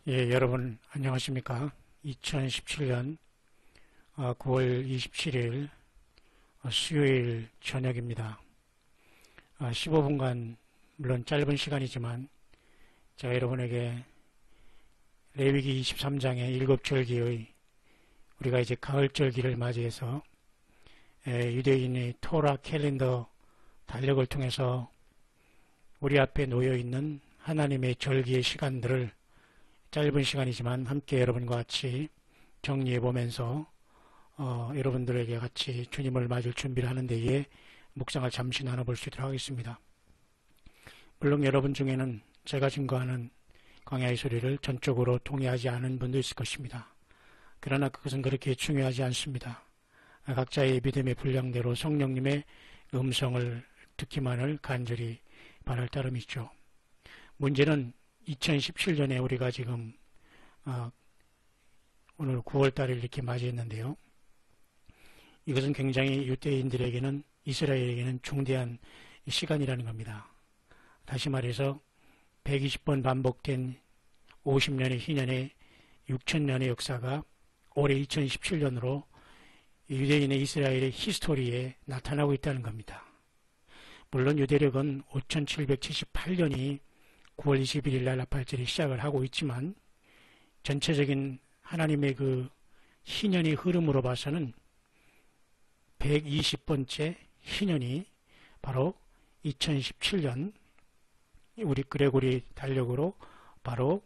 예, 여러분 안녕하십니까? 2017년 9월 27일 수요일 저녁입니다. 15분간 물론 짧은 시간이지만 제가 여러분에게 레위기 23장의 7절기의 우리가 이제 가을절기를 맞이해서 유대인의 토라 캘린더 달력을 통해서 우리 앞에 놓여있는 하나님의 절기의 시간들을 짧은 시간이지만 함께 여러분과 같이 정리해보면서 여러분들에게 같이 주님을 맞을 준비를 하는 데에 묵상을 잠시 나눠볼 수 있도록 하겠습니다. 물론 여러분 중에는 제가 증거하는 광야의 소리를 전적으로 동의하지 않은 분도 있을 것입니다. 그러나 그것은 그렇게 중요하지 않습니다. 각자의 믿음의 분량대로 성령님의 음성을 듣기만을 간절히 바랄 따름이죠. 문제는 2017년에 우리가 지금 오늘 9월달을 이렇게 맞이했는데요. 이것은 굉장히 유대인들에게는 이스라엘에게는 중대한 시간이라는 겁니다. 다시 말해서 120번 반복된 50년의 희년의 6천년의 역사가 올해 2017년으로 유대인의 이스라엘의 히스토리에 나타나고 있다는 겁니다. 물론 유대력은 5778년이 9월 21일 날 나팔절이 시작을 하고 있지만 전체적인 하나님의 그 희년의 흐름으로 봐서는 120번째 희년이 바로 2017년 우리 그레고리 달력으로 바로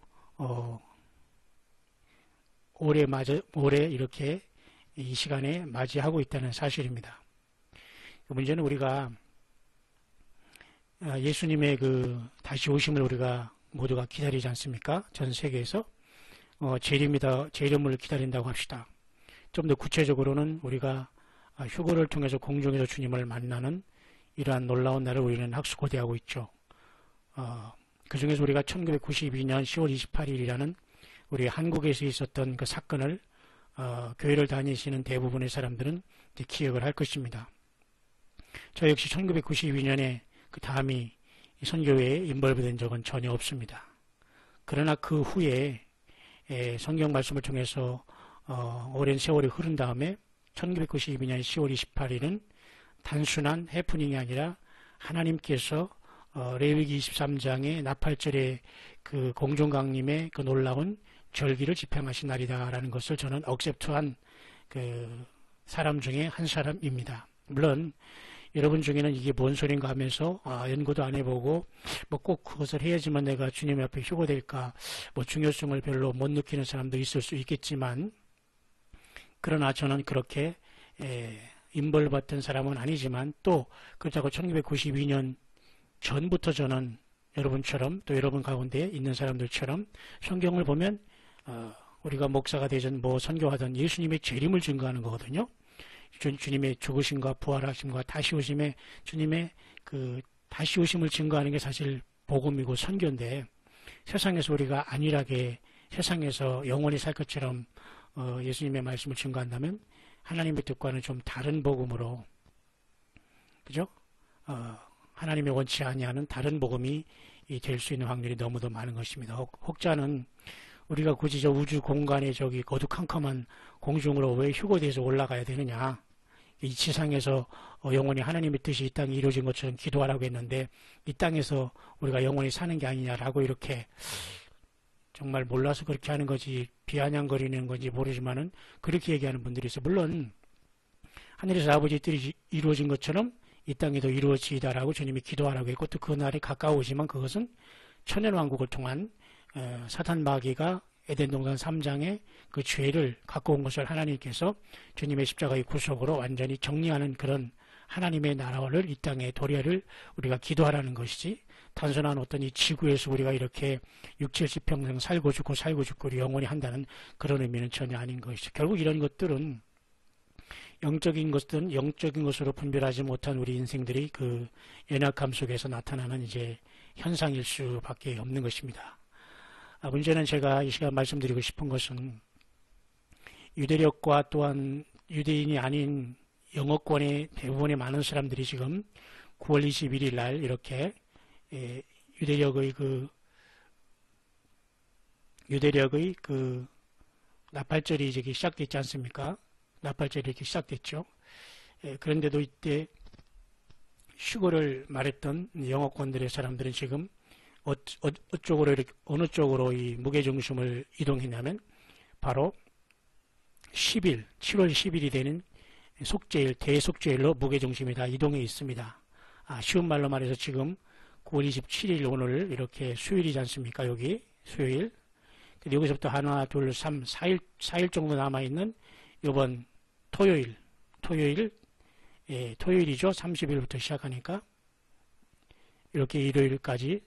올해 이렇게 이 시간에 맞이하고 있다는 사실입니다. 문제는 우리가 예수님의 그 다시 오심을 우리가 모두가 기다리지 않습니까? 전 세계에서 재림을 기다린다고 합시다. 좀 더 구체적으로는 우리가 휴거를 통해서 공중에서 주님을 만나는 이러한 놀라운 날을 우리는 학수고대하고 있죠. 그 중에서 우리가 1992년 10월 28일이라는 우리 한국에서 있었던 그 사건을 교회를 다니시는 대부분의 사람들은 이제 기억을 할 것입니다. 저 역시 1992년에 그 다음이 선교회에 인벌브된 적은 전혀 없습니다. 그러나 그 후에 성경 말씀을 통해서 오랜 세월이 흐른 다음에 1992년 10월 28일은 단순한 해프닝이 아니라 하나님께서 레위기 23장의 나팔절의 그 공중강림의 그 놀라운 절기를 집행하신 날이다라는 것을 저는 억셉트한 그 사람 중에 한 사람입니다. 물론 여러분 중에는 이게 뭔 소린가 하면서 연구도 안 해보고 뭐 꼭 그것을 해야지만 내가 주님 앞에 휴거될까 뭐 중요성을 별로 못 느끼는 사람도 있을 수 있겠지만 그러나 저는 그렇게 임벌받던 사람은 아니지만 또 그렇다고 1992년 전부터 저는 여러분처럼 또 여러분 가운데 있는 사람들처럼 성경을 보면 우리가 목사가 되든 뭐 선교하든 예수님의 재림을 증거하는 거거든요. 주님의 죽으심과 부활하심과 다시 오심에 주님의 그 다시 오심을 증거하는 게 사실 복음이고 선교인데 세상에서 우리가 안일하게 세상에서 영원히 살 것처럼 예수님의 말씀을 증거한다면 하나님의 뜻과는 좀 다른 복음으로 그죠? 하나님의 원치 아니하는 다른 복음이 될 수 있는 확률이 너무도 많은 것입니다. 혹자는 우리가 굳이 저 우주 공간에 저기 어두컴컴한 공중으로 왜 휴거돼서 올라가야 되느냐? 이 지상에서 영원히 하나님의 뜻이 이 땅에 이루어진 것처럼 기도하라고 했는데 이 땅에서 우리가 영원히 사는 게 아니냐라고 이렇게 정말 몰라서 그렇게 하는 거지 비아냥거리는 건지 모르지만은 그렇게 얘기하는 분들이 있어요. 물론 하늘에서 아버지의 뜻이 이루어진 것처럼 이 땅에도 이루어지다라고 주님이 기도하라고 했고 또 그 날이 가까우지만 그것은 천연왕국을 통한 사탄 마귀가 에덴 동산 3장의 그 죄를 갖고 온 것을 하나님께서 주님의 십자가의 구속으로 완전히 정리하는 그런 하나님의 나라를 이 땅에 도래를 우리가 기도하라는 것이지 단순한 어떤 이 지구에서 우리가 이렇게 60, 70평생 살고 죽고 영원히 한다는 그런 의미는 전혀 아닌 것이죠. 결국 이런 것들은 영적인 것들은 영적인 것으로 분별하지 못한 우리 인생들이 그 연약함 속에서 나타나는 이제 현상일 수밖에 없는 것입니다. 문제는 제가 이 시간 말씀드리고 싶은 것은 유대력과 또한 유대인이 아닌 영어권의 대부분의 많은 사람들이 지금 9월 21일 날 이렇게 유대력의 그 유대력의 그 나팔절이 이제 시작됐지 않습니까? 나팔절이 이렇게 시작됐죠. 그런데도 이때 휴거를 말했던 영어권들의 사람들은 지금 어쪽으로 이렇게 어느 쪽으로 이 무게중심을 이동했냐면 바로 10일, 7월 10일이 되는 속죄일, 대속죄일로 무게중심이 다 이동해 있습니다. 쉬운 말로 말해서 지금 9월 27일 오늘 이렇게 수요일이지 않습니까? 여기 수요일. 여기서부터 하나, 둘, 3, 4일 정도 남아있는 이번 토요일이죠. 30일부터 시작하니까 이렇게 일요일까지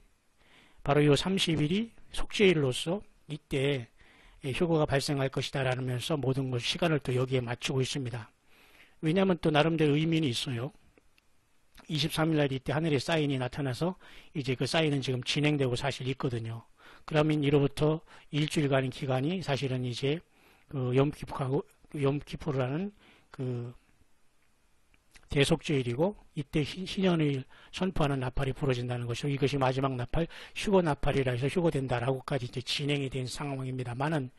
바로 이 30일이 속죄일로서 이때 휴거가 발생할 것이다 라면서 모든 것 시간을 또 여기에 맞추고 있습니다. 왜냐하면 또 나름대로 의미는 있어요. 23일날 이때 하늘에 사인이 나타나서 이제 그 사인은 지금 진행되고 사실 있거든요. 그러면 이로부터 일주일간의 기간이 사실은 이제 그 염키푸르라는 그 대속죄일이고 이때 희년을 선포하는 나팔이 부러진다는 것이고 이것이 마지막 나팔, 휴거 나팔이라 해서 휴거된다라고까지 이제 진행이 된 상황입니다만은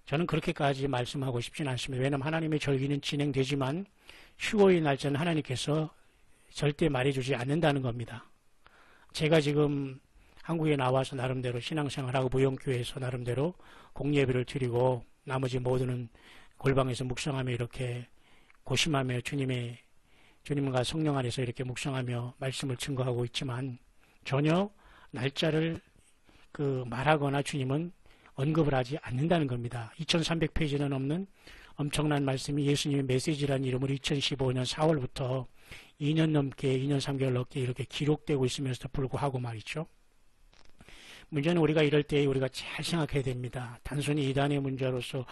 저는 그렇게까지 말씀하고 싶지는 않습니다. 왜냐하면 하나님의 절기는 진행되지만 휴거의 날짜는 하나님께서 절대 말해주지 않는다는 겁니다. 제가 지금 한국에 나와서 나름대로 신앙생활하고 무용교회에서 나름대로 공예배를 드리고 나머지 모두는 골방에서 묵상하며 이렇게 고심하며 주님과 성령 안에서 이렇게 묵상하며 말씀을 증거하고 있지만 전혀 날짜를 말하거나 주님은 언급을 하지 않는다는 겁니다. 2300페이지는 넘는 엄청난 말씀이 예수님의 메시지라는 이름으로 2015년 4월부터 2년 넘게 2년 3개월 넘게 이렇게 기록되고 있으면서도 불구하고 말이죠. 문제는 우리가 이럴 때 우리가 잘 생각해야 됩니다. 단순히 이단의 문제로서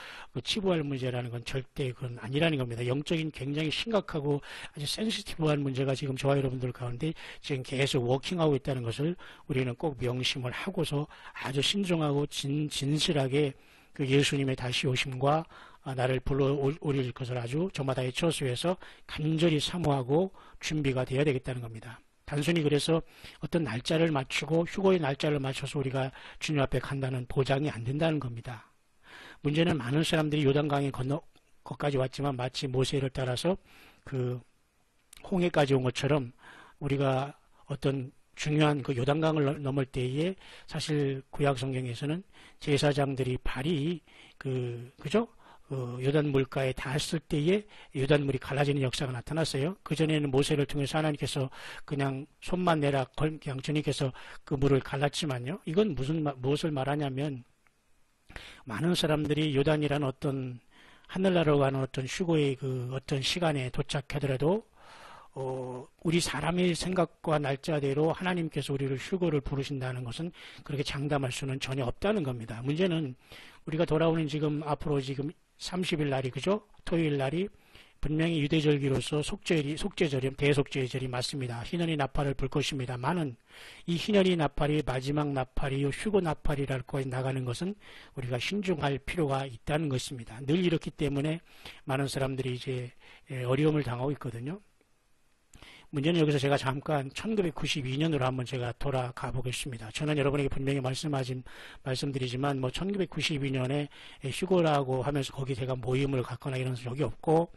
치부할 문제라는 건 절대 그건 아니라는 겁니다. 영적인 굉장히 심각하고 아주 센시티브한 문제가 지금 저와 여러분들 가운데 지금 계속 워킹하고 있다는 것을 우리는 꼭 명심을 하고서 아주 신중하고 진실하게 그 예수님의 다시 오심과 나를 불러오릴 것을 아주 저마다의 처소에서 간절히 사모하고 준비가 되어야 되겠다는 겁니다. 단순히 그래서 어떤 날짜를 맞추고 휴거의 날짜를 맞춰서 우리가 주님 앞에 간다는 보장이 안 된다는 겁니다. 문제는 많은 사람들이 요단강에 건너까지 왔지만 마치 모세를 따라서 그 홍해까지 온 것처럼 우리가 어떤 중요한 그 요단강을 넘을 때에 사실 구약 성경에서는 제사장들이 발이 그죠? 요단 물가에 닿았을 때에 요단물이 갈라지는 역사가 나타났어요. 그전에는 모세를 통해서 하나님께서 그냥 손만 내라 그냥 주님께서 그 물을 갈랐지만요. 이건 무엇을 말하냐면 많은 사람들이 요단이라는 어떤 하늘나라로 가는 어떤 휴거의 그 어떤 시간에 도착하더라도 우리 사람의 생각과 날짜대로 하나님께서 우리를 휴거를 부르신다는 것은 그렇게 장담할 수는 전혀 없다는 겁니다. 문제는 우리가 돌아오는 지금 앞으로 지금 30일 날이 그죠? 토요일 날이 분명히 유대절기로서 속죄절이 대속죄절이 맞습니다. 희년이 나팔을 불 것입니다만은 이 희년이 나팔이 마지막 나팔이요 휴거 나팔이라고 나가는 것은 우리가 신중할 필요가 있다는 것입니다. 늘 이렇기 때문에 많은 사람들이 이제 어려움을 당하고 있거든요. 문제는 여기서 제가 잠깐 1992년으로 한번 제가 돌아가 보겠습니다. 저는 여러분에게 분명히 말씀드리지만 1992년에 휴거라고 하면서 거기 제가 모임을 갖거나 이런 적이 없고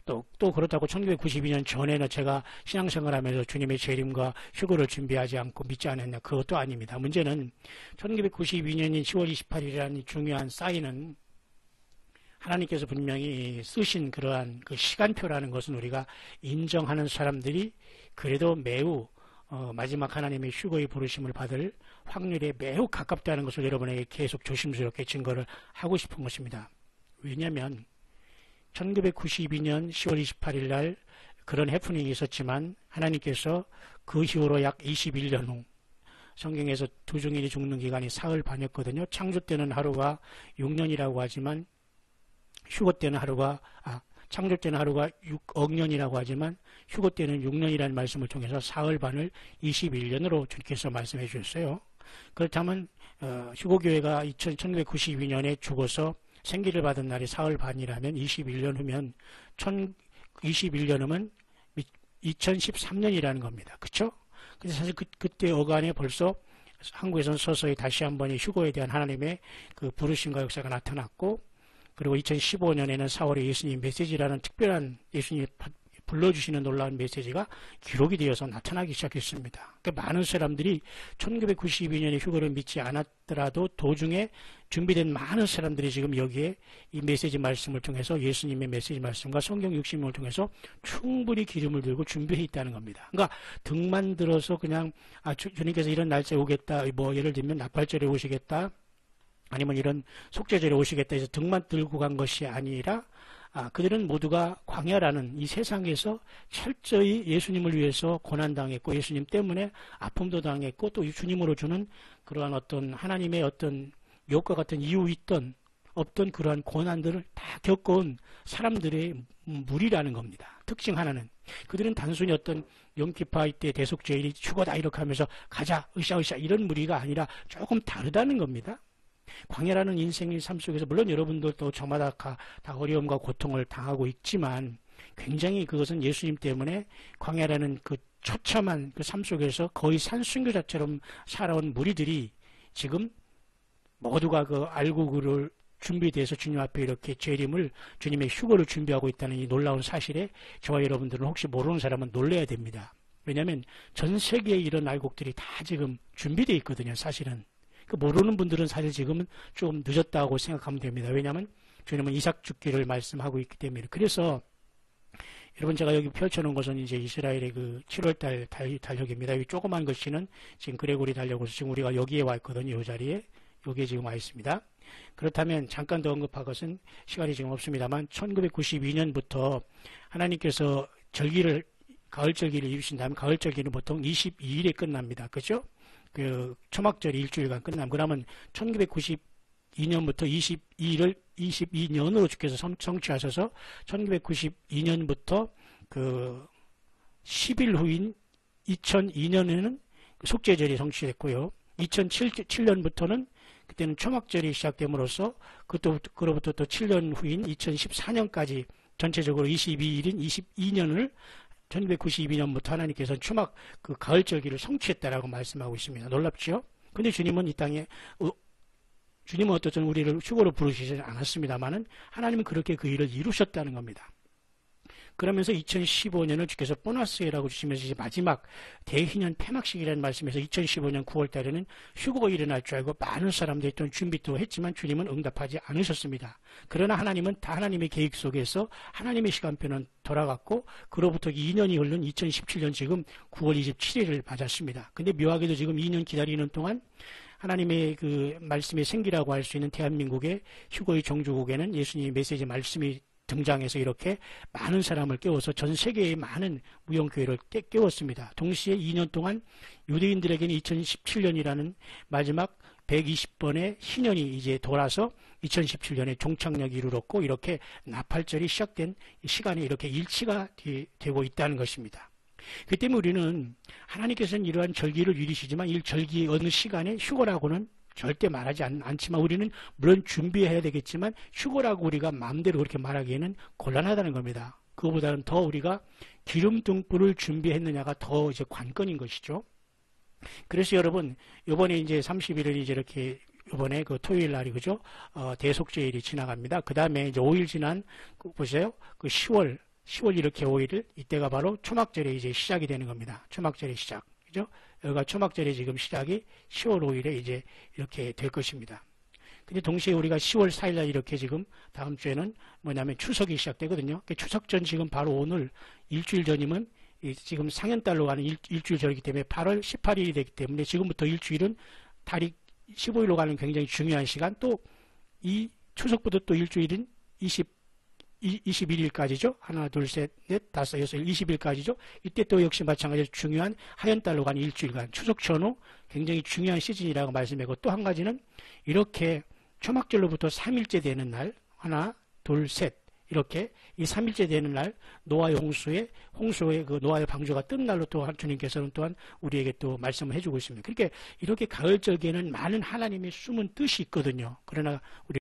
또 그렇다고 1992년 전에는 제가 신앙생활하면서 주님의 재림과 휴거를 준비하지 않고 믿지 않았냐, 그것도 아닙니다. 문제는 1992년인 10월 28일이라는 중요한 사인은 하나님께서 분명히 쓰신 그러한 그 시간표라는 것은 우리가 인정하는 사람들이 그래도 매우 마지막 하나님의 휴거의 부르심을 받을 확률에 매우 가깝다는 것을 여러분에게 계속 조심스럽게 증거를 하고 싶은 것입니다. 왜냐하면 1992년 10월 28일 날 그런 해프닝이 있었지만 하나님께서 그 이후로 약 21년 후 성경에서 두 증인이 죽는 기간이 사흘 반이었거든요. 창조 때는 하루가 6년이라고 하지만 휴거 때는 창조 때는 하루가 6억 년이라고 하지만 휴거 때는 6년이라는 말씀을 통해서 사흘 반을 21년으로 주님께서 말씀해 주셨어요. 그렇다면 휴거교회가 1992년에 죽어서 생기를 받은 날이 사흘 반이라면 21년 후면 21년 후면 2013년이라는 겁니다. 그렇죠? 근데 사실 그때 어간에 벌써 한국에서는 서서히 다시 한번 이 휴거에 대한 하나님의 그 부르심과 역사가 나타났고, 그리고 2015년에는 4월에 예수님 메시지라는 특별한 예수님이 불러주시는 놀라운 메시지가 기록이 되어서 나타나기 시작했습니다. 그러니까 많은 사람들이 1992년에 휴거를 믿지 않았더라도 도중에 준비된 많은 사람들이 지금 여기에 이 메시지 말씀을 통해서 예수님의 메시지 말씀과 성경 60명을 통해서 충분히 기름을 들고 준비해 있다는 겁니다. 그러니까 등만 들어서 그냥 주님께서 이런 날짜에 오겠다, 뭐 예를 들면 나팔절에 오시겠다, 아니면 이런 속죄절에 오시겠다 해서 등만 들고 간 것이 아니라 그들은 모두가 광야라는 이 세상에서 철저히 예수님을 위해서 고난당했고 예수님 때문에 아픔도 당했고 또 주님으로 주는 그러한 어떤 하나님의 어떤 욕과 같은 이유 있던 없던 그러한 고난들을 다 겪어온 사람들의 무리라는 겁니다. 특징 하나는 그들은 단순히 어떤 용키파 때 대속죄일이 휴거다 이렇게 하면서 가자 으쌰으쌰 이런 무리가 아니라 조금 다르다는 겁니다. 광야라는 인생의 삶 속에서 물론 여러분들도 저마다 다 어려움과 고통을 당하고 있지만 굉장히 그것은 예수님 때문에 광야라는 그 처참한 그 삶 속에서 거의 산순교자처럼 살아온 무리들이 지금 모두가 그 알고 그를 준비돼서 주님 앞에 이렇게 재림을 주님의 휴거를 준비하고 있다는 이 놀라운 사실에 저와 여러분들은 혹시 모르는 사람은 놀라야 됩니다. 왜냐하면 전 세계에 이런 알곡들이 다 지금 준비되어 있거든요. 사실은. 모르는 분들은 사실 지금은 좀 늦었다고 생각하면 됩니다. 왜냐하면 주님은 이삭 죽기를 말씀하고 있기 때문에. 그래서 여러분 제가 여기 펼쳐놓은 것은 이제 이스라엘의 그 7월달 달력입니다. 이 조그만 글씨는 지금 그레고리 달력으로서 지금 우리가 여기에 와 있거든요. 이 자리에. 여기에 지금 와 있습니다. 그렇다면 잠깐 더 언급할 것은 시간이 지금 없습니다만 1992년부터 하나님께서 가을 절기를 이루신 다음 가을 절기는 보통 22일에 끝납니다. 그죠? 그 초막절이 일주일간 끝나면 그러면 1992년부터 22일을 22년으로 주께서 성취하셔서 1992년부터 그 10일 후인 2002년에는 속죄절이 성취됐고요. 2007년부터는 그때는 초막절이 시작됨으로써 그로부터 또 7년 후인 2014년까지 전체적으로 22일인 22년을 1992년부터 하나님께서는 초막 그 가을절기를 성취했다라고 말씀하고 있습니다. 놀랍죠? 근데 주님은 이 땅에 주님은 어떻든 우리를 휴거로 부르시지 않았습니다만은 하나님은 그렇게 그 일을 이루셨다는 겁니다. 그러면서 2015년을 주께서 보너스해라고 주시면서 이제 마지막 대희년 폐막식이라는 말씀에서 2015년 9월 달에는 휴거가 일어날 줄 알고 많은 사람들이 또 준비도 했지만 주님은 응답하지 않으셨습니다. 그러나 하나님은 다 하나님의 계획 속에서 하나님의 시간표는 돌아갔고 그로부터 2년이 흐른 2017년 지금 9월 27일을 맞았습니다. 근데 묘하게도 지금 2년 기다리는 동안 하나님의 그 말씀의 생기라고 할 수 있는 대한민국의 휴거의 종주국에는 예수님의 메시지 말씀이 등장해서 이렇게 많은 사람을 깨워서 전 세계의 많은 무용교회를 깨웠습니다. 동시에 2년 동안 유대인들에게는 2017년이라는 마지막 120번의 희년이 이제 돌아서 2017년에 종착역이 이르렀고 이렇게 나팔절이 시작된 시간에 이렇게 일치가 되고 있다는 것입니다. 그 때문에 우리는 하나님께서는 이러한 절기를 이루시지만 이 절기 어느 시간에 휴거라고는 절대 말하지 않지만 우리는 물론 준비해야 되겠지만 휴거라고 우리가 마음대로 그렇게 말하기에는 곤란하다는 겁니다. 그거보다는 더 우리가 기름 등불을 준비했느냐가 더 이제 관건인 것이죠. 그래서 여러분 이번에 이제 30일은 이제 이렇게 이번에 그 토요일 날이 그죠? 대속죄일이 지나갑니다. 그 다음에 이제 5일 지난 보세요. 그 10월 이렇게 5일을 이때가 바로 초막절이 이제 시작이 되는 겁니다. 초막절의 시작. 그죠? 여기가 초막절이 지금 시작이 10월 5일에 이제 이렇게 될 것입니다. 근데 동시에 우리가 10월 4일날 이렇게 지금 다음 주에는 뭐냐면 추석이 시작되거든요. 추석 전 지금 바로 오늘 일주일 전이면 지금 상현달로 가는 일주일 전이기 때문에 8월 18일이 되기 때문에 지금부터 일주일은 달이 15일로 가는 굉장히 중요한 시간 또 이 추석부터 또 일주일은 21일까지죠. 하나, 둘, 셋, 넷, 다섯, 여섯, 20일까지죠. 이때 또 역시 마찬가지로 중요한 하연달로 가는 일주일간 추석 전후 굉장히 중요한 시즌이라고 말씀하고 또 한 가지는 이렇게 초막절로부터 3일째 되는 날 하나, 둘, 셋 이렇게 이 3일째 되는 날 노아의 홍수의 그 노아의 방주가 뜬 날로 또 주님께서는 또한 우리에게 또 말씀을 해주고 있습니다. 그러니까 이렇게 가을절기에는 많은 하나님의 숨은 뜻이 있거든요. 그러나 우리